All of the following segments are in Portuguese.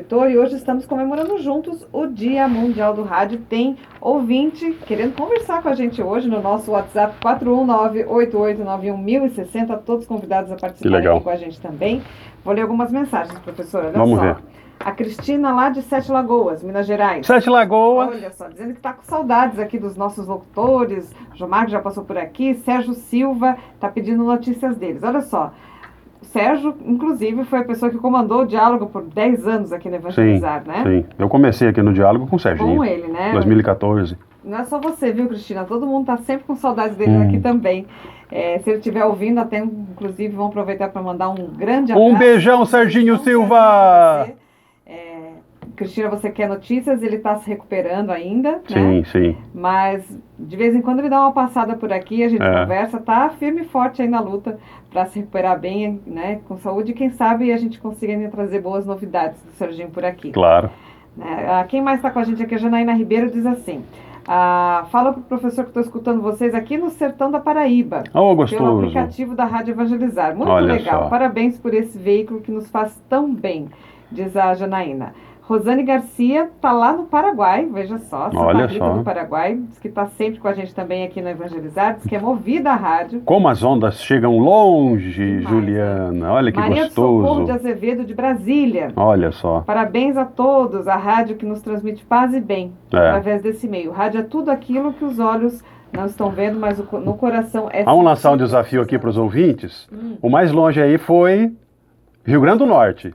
E hoje estamos comemorando juntos o Dia Mundial do Rádio. Tem ouvinte querendo conversar com a gente hoje no nosso WhatsApp 419-8891-1060. Todos convidados a participar aqui com a gente também. Vou ler algumas mensagens, professor. Olha Vamos só. ver. A Cristina lá de Sete Lagoas, Minas Gerais. Sete Lagoas. Olha só, dizendo que está com saudades aqui dos nossos locutores. Gilmar que já passou por aqui. Sérgio Silva está pedindo notícias deles. Olha só. Sérgio, inclusive, foi a pessoa que comandou o diálogo por 10 anos aqui no Evangelizar, né? Sim, eu comecei aqui no diálogo com o Serginho. Com ele, né? 2014. Não é só você, viu, Cristina? Todo mundo tá sempre com saudades dele aqui também. Se ele estiver ouvindo, até, inclusive, vamos aproveitar para mandar um grande abraço. Um beijão, Serginho Silva! Cristina, você quer notícias? Ele está se recuperando ainda, sim, né? Sim. Mas, de vez em quando, ele dá uma passada por aqui, a gente conversa, tá firme e forte aí na luta para se recuperar bem, né? Com saúde, e quem sabe a gente consiga ainda trazer boas novidades do Serginho por aqui. Claro. Quem mais está com a gente aqui? A Janaína Ribeiro diz assim: fala pro professor que estou escutando vocês aqui no sertão da Paraíba. Gostoso. Pelo aplicativo da Rádio Evangelizar. Muito legal. Só. Parabéns por esse veículo que nos faz tão bem, diz a Janaína. Rosane Garcia está lá no Paraguai, veja só, Olha só. no Paraguai, diz que está sempre com a gente também aqui no Evangelizar, diz que é movida a rádio. Como as ondas chegam longe, demais, Juliana, olha que Maria gostoso. Maria Socorro de Azevedo, de Brasília. Olha só. Parabéns a todos, a rádio que nos transmite paz e bem, através desse meio. Rádio é tudo aquilo que os olhos não estão vendo, mas no coração é... Vamos lançar um desafio aqui para os ouvintes. O mais longe aí foi Rio Grande do Norte.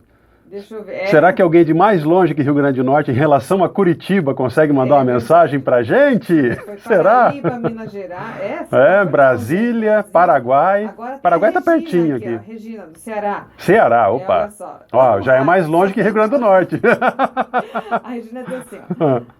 Deixa eu ver. Será que alguém de mais longe que Rio Grande do Norte, em relação a Curitiba, consegue mandar uma mensagem pra gente? Será? Paraíba, Minas Gerais. Brasília, Paraguai. Agora Paraguai tá pertinho aqui. Regina, do Ceará. Ceará, opa. Olha só. Já é mais longe que Rio Grande do Norte. A Regina diz assim,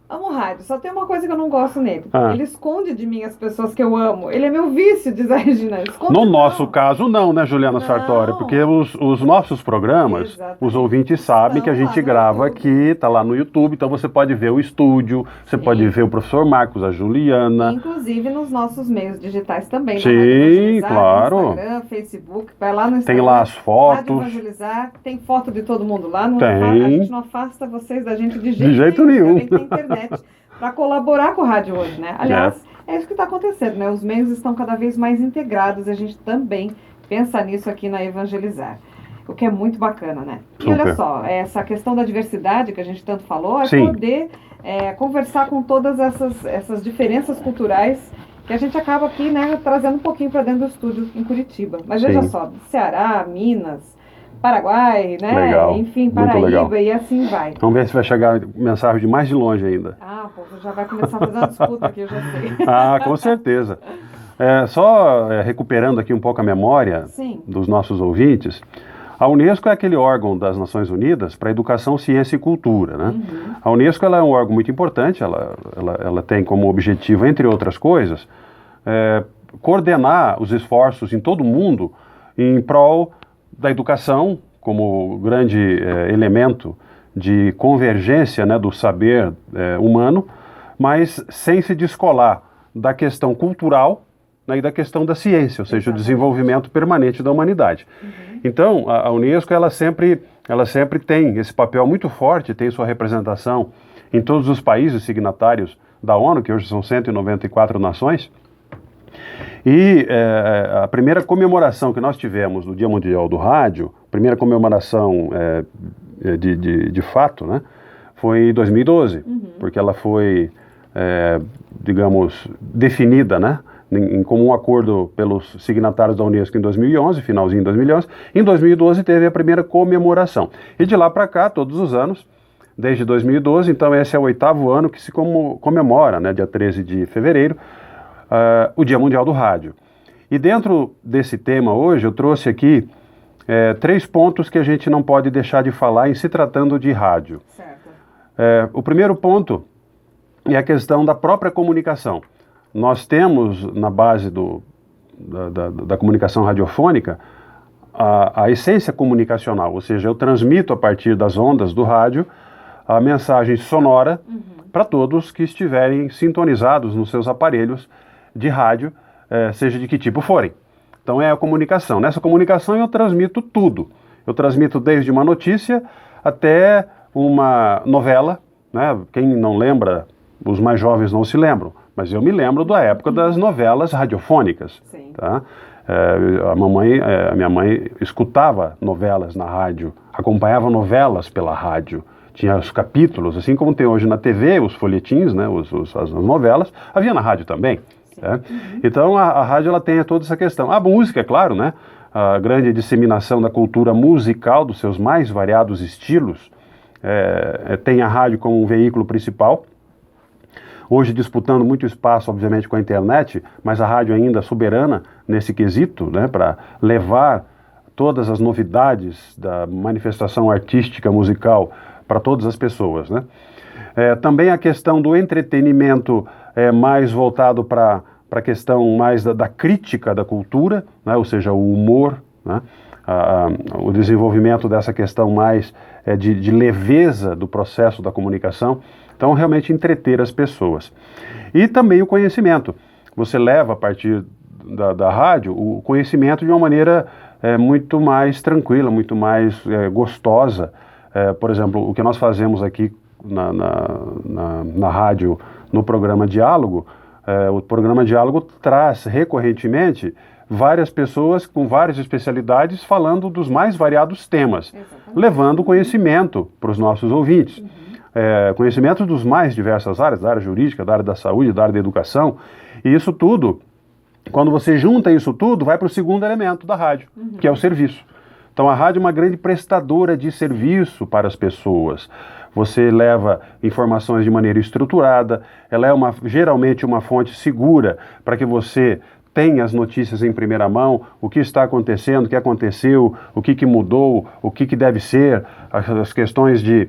amo rádio, só tem uma coisa que eu não gosto nele. Ele esconde de mim as pessoas que eu amo. Ele é meu vício, diz a Regina. No nosso caso, não, né, Juliana Sartori? Porque os nossos programas, os ouvintes sabem que a gente grava aqui, tá lá no YouTube, então você pode ver o estúdio, você pode ver o professor Marcos, a Juliana. Inclusive nos nossos meios digitais também. Sim, claro. Instagram, Facebook, vai lá no Instagram. Tem lá as fotos. Rádio Evangelizar, tem foto de todo mundo lá. Tem. A gente não afasta vocês da gente de jeito nenhum. Tem internet para colaborar com o rádio hoje, né? Aliás, é isso que está acontecendo, né? Os meios estão cada vez mais integrados, a gente também pensa nisso aqui na Evangelizar. O que é muito bacana, né? E olha só, essa questão da diversidade que a gente tanto falou, é poder conversar com todas essas diferenças culturais que a gente acaba aqui, né, trazendo um pouquinho para dentro do estúdio em Curitiba. Mas veja só, Ceará, Minas, Paraguai, né? Legal. Enfim, Paraíba e assim vai. Vamos ver se vai chegar mensagem de mais de longe ainda. Pô, já vai começar a fazer uma disputa aqui, eu já sei. Com certeza. Recuperando aqui um pouco a memória dos nossos ouvintes, a Unesco é aquele órgão das Nações Unidas para educação, ciência e cultura, né? A Unesco ela é um órgão muito importante, ela tem como objetivo, entre outras coisas, coordenar os esforços em todo o mundo em prol da educação como grande elemento de convergência, né, do saber humano, mas sem se descolar da questão cultural, né, e da questão da ciência, ou seja, o desenvolvimento permanente da humanidade. Então, a Unesco ela sempre tem esse papel muito forte, tem sua representação em todos os países signatários da ONU, que hoje são 194 nações. E a primeira comemoração que nós tivemos do Dia Mundial do Rádio, primeira comemoração de fato, né, foi em 2012, porque ela foi, digamos, definida, né, em comum acordo pelos signatários da Unesco em 2011, finalzinho de 2011. Em 2012 teve a primeira comemoração. E de lá para cá, todos os anos, desde 2012, então esse é o 8º ano que se comemora, né, dia 13 de fevereiro, o Dia Mundial do Rádio. E dentro desse tema hoje, eu trouxe aqui 3 pontos que a gente não pode deixar de falar em se tratando de rádio. Certo. O primeiro ponto é a questão da própria comunicação. Nós temos, na base da comunicação radiofônica, a essência comunicacional, ou seja, eu transmito a partir das ondas do rádio a mensagem sonora para todos que estiverem sintonizados nos seus aparelhos de rádio, seja de que tipo forem. Então é a comunicação. Nessa comunicação eu transmito tudo. Eu transmito desde uma notícia até uma novela, né? Quem não lembra, os mais jovens não se lembram, mas eu me lembro da época das novelas radiofônicas. Sim. Tá? A minha mãe escutava novelas na rádio, acompanhava novelas pela rádio, tinha os capítulos, assim como tem hoje na TV, os folhetins, né, as novelas, havia na rádio também. Tá? Então a rádio ela tem toda essa questão. A música, é claro, né, a grande disseminação da cultura musical, dos seus mais variados estilos, tem a rádio como um veículo principal. Hoje disputando muito espaço, obviamente, com a internet, mas a rádio ainda soberana nesse quesito, né, para levar todas as novidades da manifestação artística, musical, para todas as pessoas, né? Também a questão do entretenimento mais voltado para a questão mais da crítica da cultura, né, ou seja, o humor, né, o desenvolvimento dessa questão mais de leveza do processo da comunicação. Então, realmente entreter as pessoas. E também o conhecimento. Você leva a partir da rádio o conhecimento de uma maneira muito mais tranquila, muito mais gostosa. Por exemplo, o que nós fazemos aqui na rádio, no programa Diálogo, o programa Diálogo traz recorrentemente várias pessoas com várias especialidades falando dos mais variados temas, levando conhecimento para os nossos ouvintes. Conhecimento dos mais diversas áreas, da área jurídica, da área da saúde, da área da educação, e isso tudo, quando você junta isso tudo, vai para o segundo elemento da rádio, que é o serviço. Então a rádio é uma grande prestadora de serviço para as pessoas. Você leva informações de maneira estruturada, ela é geralmente uma fonte segura para que você tenha as notícias em primeira mão, o que está acontecendo, o que aconteceu, o que mudou, o que deve ser, as questões de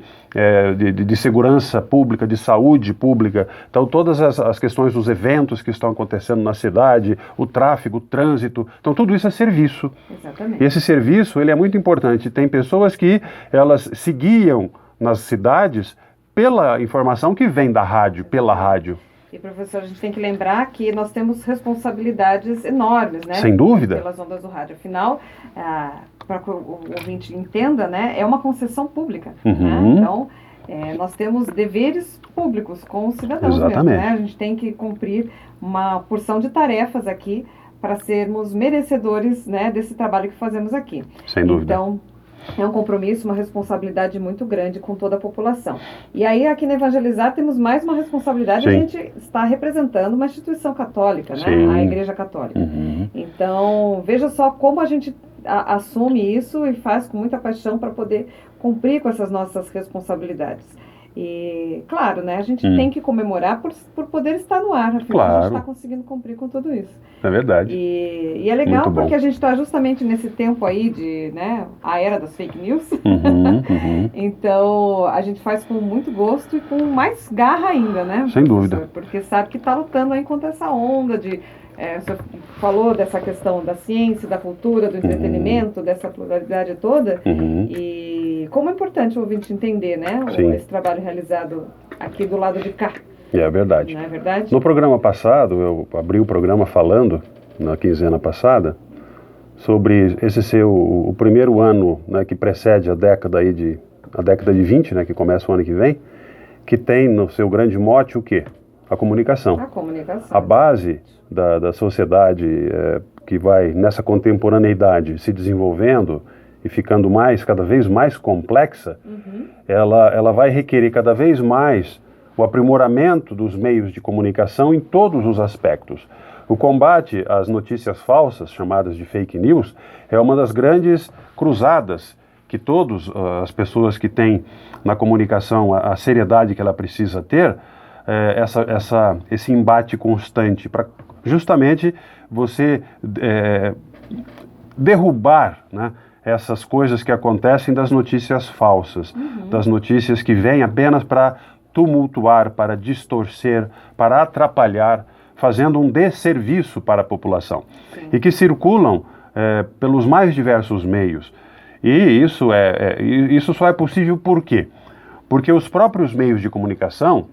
segurança pública, de saúde pública. Então todas as questões dos eventos que estão acontecendo na cidade, o tráfego, o trânsito, então tudo isso é serviço. Exatamente. E esse serviço ele é muito importante. Tem pessoas que elas se guiam nas cidades pela informação que vem da rádio, pela rádio. E, professor, a gente tem que lembrar que nós temos responsabilidades enormes, né? Sem dúvida. Pelas ondas do rádio. Afinal, para que o ouvinte entenda, né? É uma concessão pública. Né? Então, nós temos deveres públicos com os cidadãos. Exatamente. Mesmo, né? A gente tem que cumprir uma porção de tarefas aqui para sermos merecedores, né, desse trabalho que fazemos aqui. Sem dúvida. Então, é um compromisso, uma responsabilidade muito grande com toda a população. E aí, aqui no Evangelizar, temos mais uma responsabilidade. Sim. A gente está representando uma instituição católica, né? Sim. A Igreja Católica. Então, veja só como a gente assume isso e faz com muita paixão para poder cumprir com essas nossas responsabilidades. E, claro, né, a gente tem que comemorar por poder estar no ar, afinal a gente está conseguindo cumprir com tudo isso. É verdade. E é legal porque a gente está justamente nesse tempo aí de, né, a era das fake news. Então, a gente faz com muito gosto e com mais garra ainda, né? Sem dúvida. Porque sabe que está lutando aí contra essa onda de... você falou dessa questão da ciência, da cultura, do entretenimento, dessa pluralidade toda. E como é importante o ouvinte entender, né? Esse trabalho realizado aqui do lado de cá. É verdade. Não é verdade? No programa passado, eu abri o programa falando, na quinzena passada, sobre esse ser o primeiro ano, né, que precede a década de 20, né, que começa o ano que vem, que tem no seu grande mote o quê? A comunicação. A comunicação. A base da sociedade que vai nessa contemporaneidade se desenvolvendo e ficando cada vez mais complexa, ela vai requerer cada vez mais o aprimoramento dos meios de comunicação em todos os aspectos. O combate às notícias falsas, chamadas de fake news, é uma das grandes cruzadas que todas as pessoas que têm na comunicação a seriedade que ela precisa ter, esse embate constante para justamente você derrubar, né, essas coisas que acontecem das notícias falsas, das notícias que vêm apenas para tumultuar, para distorcer, para atrapalhar, fazendo um desserviço para a população. Sim. E que circulam pelos mais diversos meios. E isso só é possível por quê? Porque os próprios meios de comunicação,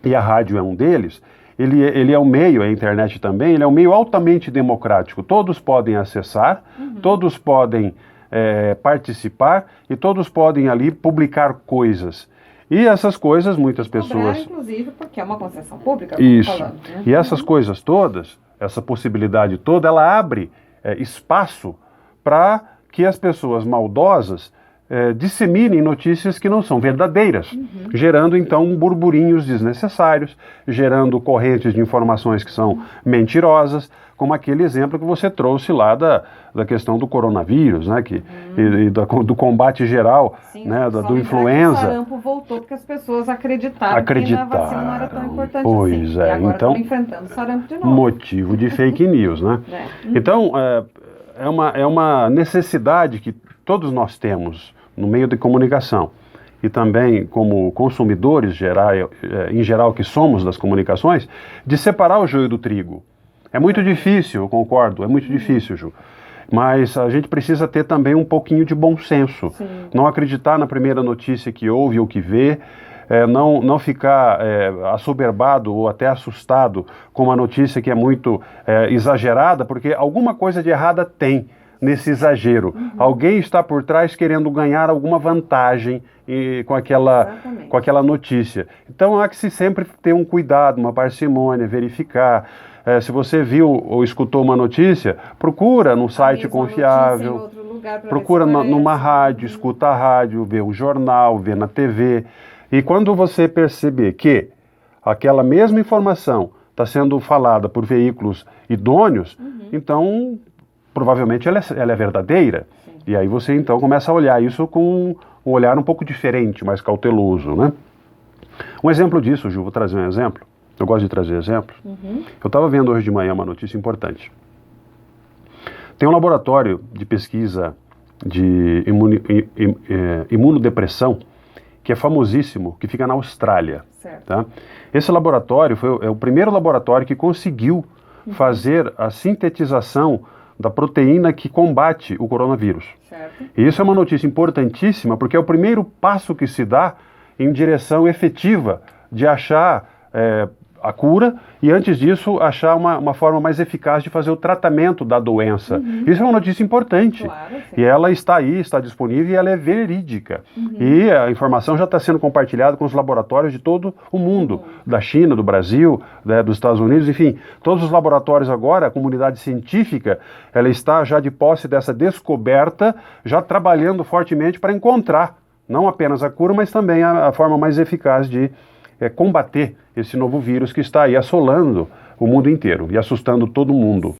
e a rádio é um deles, ele é um meio, a internet também, ele é um meio altamente democrático. Todos podem acessar, todos podem participar e todos podem ali publicar coisas. E essas coisas, muitas Cobrar, pessoas... inclusive, porque é uma concessão pública, Isso. falando, né? E essas coisas todas, essa possibilidade toda, ela abre espaço para que as pessoas maldosas disseminem notícias que não são verdadeiras, gerando então burburinhos desnecessários, gerando correntes de informações que são mentirosas, como aquele exemplo que você trouxe lá da questão do coronavírus, né, e do combate geral, Sim, né, só do lembrar influenza. que o sarampo voltou porque as pessoas acreditaram que a vacina não era tão importante Pois assim. é, E agora então, estão enfrentando o sarampo de novo. motivo de fake news, né? Então, é uma necessidade que todos nós temos no meio de comunicação e também como consumidores em geral que somos das comunicações, de separar o joio do trigo. É muito difícil, eu concordo, é muito difícil, Ju. Mas a gente precisa ter também um pouquinho de bom senso. Sim. Não acreditar na primeira notícia que ouve ou que vê, não ficar assoberbado ou até assustado com uma notícia que é muito exagerada, porque alguma coisa de errada tem nesse exagero. Alguém está por trás querendo ganhar alguma vantagem com aquela notícia. Então há que se sempre ter um cuidado, uma parcimônia, verificar. Se você viu ou escutou uma notícia, procura num site confiável, procura numa rádio, escuta a rádio, vê o jornal, vê na TV. E quando você perceber que aquela mesma informação está sendo falada por veículos idôneos, então provavelmente ela é verdadeira. Sim. E aí você então começa a olhar isso com um olhar um pouco diferente, mais cauteloso, né? Um exemplo disso, Ju, vou trazer um exemplo. Eu gosto de trazer exemplos. Eu estava vendo hoje de manhã uma notícia importante. Tem um laboratório de pesquisa de imunodepressão que é famosíssimo, que fica na Austrália. Certo. Tá? Esse laboratório é o primeiro laboratório que conseguiu fazer a sintetização da proteína que combate o coronavírus. Certo. E isso é uma notícia importantíssima, porque é o primeiro passo que se dá em direção efetiva de achar a cura e, antes disso, achar uma forma mais eficaz de fazer o tratamento da doença. Isso é uma notícia importante. Claro, sim. E ela está aí, está disponível e ela é verídica. E a informação já está sendo compartilhada com os laboratórios de todo o mundo, da China, do Brasil, dos Estados Unidos, enfim. Todos os laboratórios agora, a comunidade científica, ela está já de posse dessa descoberta, já trabalhando fortemente para encontrar não apenas a cura, mas também a forma mais eficaz de combater esse novo vírus que está aí assolando o mundo inteiro e assustando todo mundo.